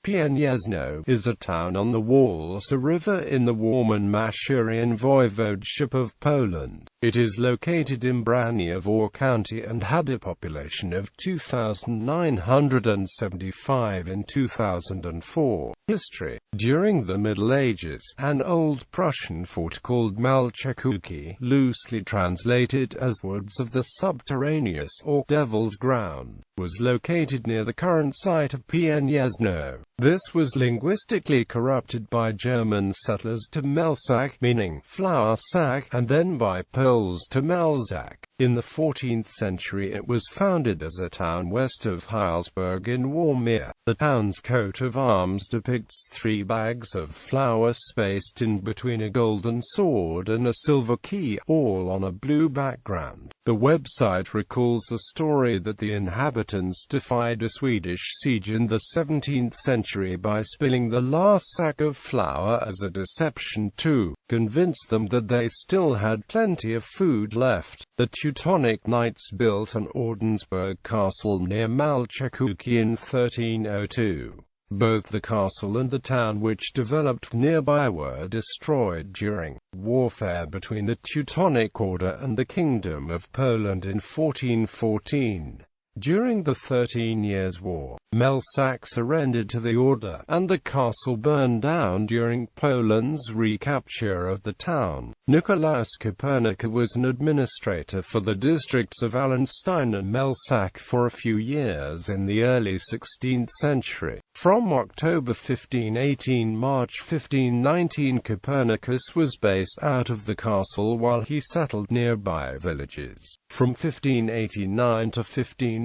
Pieniężno is a town on the Wałsza River in the Warmian-Masurian Voivodeship of Poland. It is located in Braniewo County and had a population of 2,975 in 2004. History. During the Middle Ages, an Old Prussian fort called Malczewski, loosely translated as Woods of the Subterraneous or Devil's Ground, was located near the current site of Pieniężno. This was linguistically corrupted by German settlers to Melsack, meaning flour sack, and then by Poles to Melzak. In the 14th century it was founded as a town west of Heilsberg in Warmia. The town's coat of arms depicts 3 bags of flour spaced in between a golden sword and a silver key, all on a blue background. The website recalls the story that the inhabitants defied a Swedish siege in the 17th century by spilling the last sack of flour as a deception to convince them that they still had plenty of food left. The Teutonic Knights built an Ordensburg castle near Malczewski in 1302. Both the castle and the town which developed nearby were destroyed during warfare between the Teutonic Order and the Kingdom of Poland in 1414. During the 13 Years' War, Melsack surrendered to the order, and the castle burned down during Poland's recapture of the town. Nicolaus Copernicus was an administrator for the districts of Allenstein and Melsack for a few years in the early 16th century. From October 1518 March 1519 Copernicus was based out of the castle while he settled nearby villages. From 1589 to 1599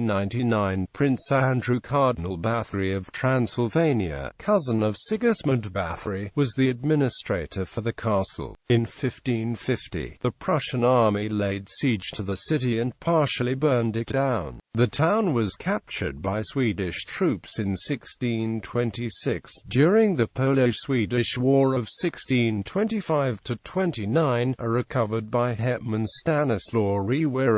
Prince Andrew Cardinal Bathory of Transylvania, cousin of Sigismund Bathory, was the administrator for the castle. In 1550, the Prussian army laid siege to the city and partially burned it down. The town was captured by Swedish troops in 1626. During the Polish-Swedish War of 1625–29, are recovered by Hetman Stanislaw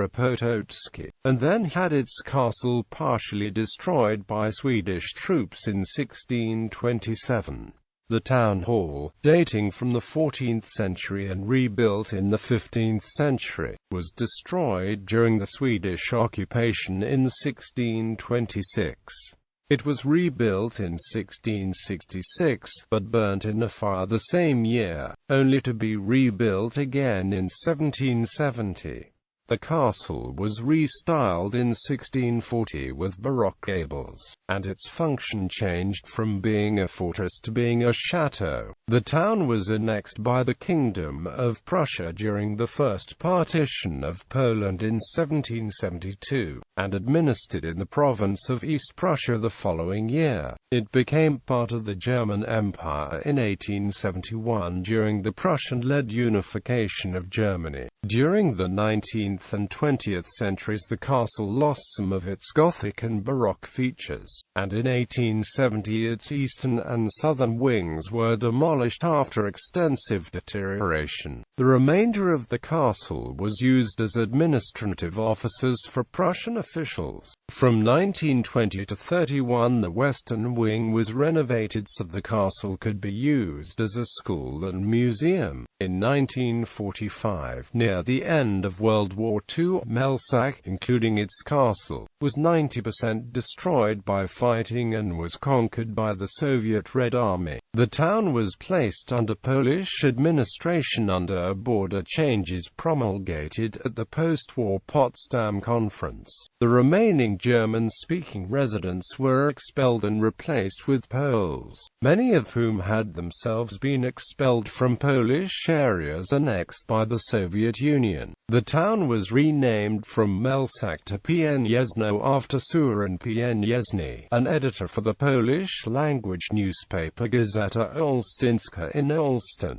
Potocki, and then had its castle partially destroyed by Swedish troops in 1627. The town hall, dating from the 14th century and rebuilt in the 15th century, was destroyed during the Swedish occupation in 1626. It was rebuilt in 1666, but burnt in a fire the same year, only to be rebuilt again in 1770. The castle was restyled in 1640 with Baroque gables, and its function changed from being a fortress to being a chateau. The town was annexed by the Kingdom of Prussia during the First Partition of Poland in 1772, and administered in the province of East Prussia the following year. It became part of the German Empire in 1871 during the Prussian-led unification of Germany. During the 19th and 20th centuries the castle lost some of its Gothic and Baroque features, and in 1870 its eastern and southern wings were demolished after extensive deterioration. The remainder of the castle was used as administrative offices for Prussian officials. From 1920 to 31 the western wing was renovated so the castle could be used as a school and museum. In 1945, near the end of World War II, Melsack, including its castle, was 90% destroyed by fighting and was conquered by the Soviet Red Army. The town was placed under Polish administration under border changes promulgated at the post-war Potsdam Conference. The remaining German-speaking residents were expelled and replaced with Poles, many of whom had themselves been expelled from Polish areas annexed by the Soviet Union. The town was renamed from Melsack to Pieniężno after Suren Pieniężny, an editor for the Polish-language newspaper Gazeta Olsztyńska in Olsztyn.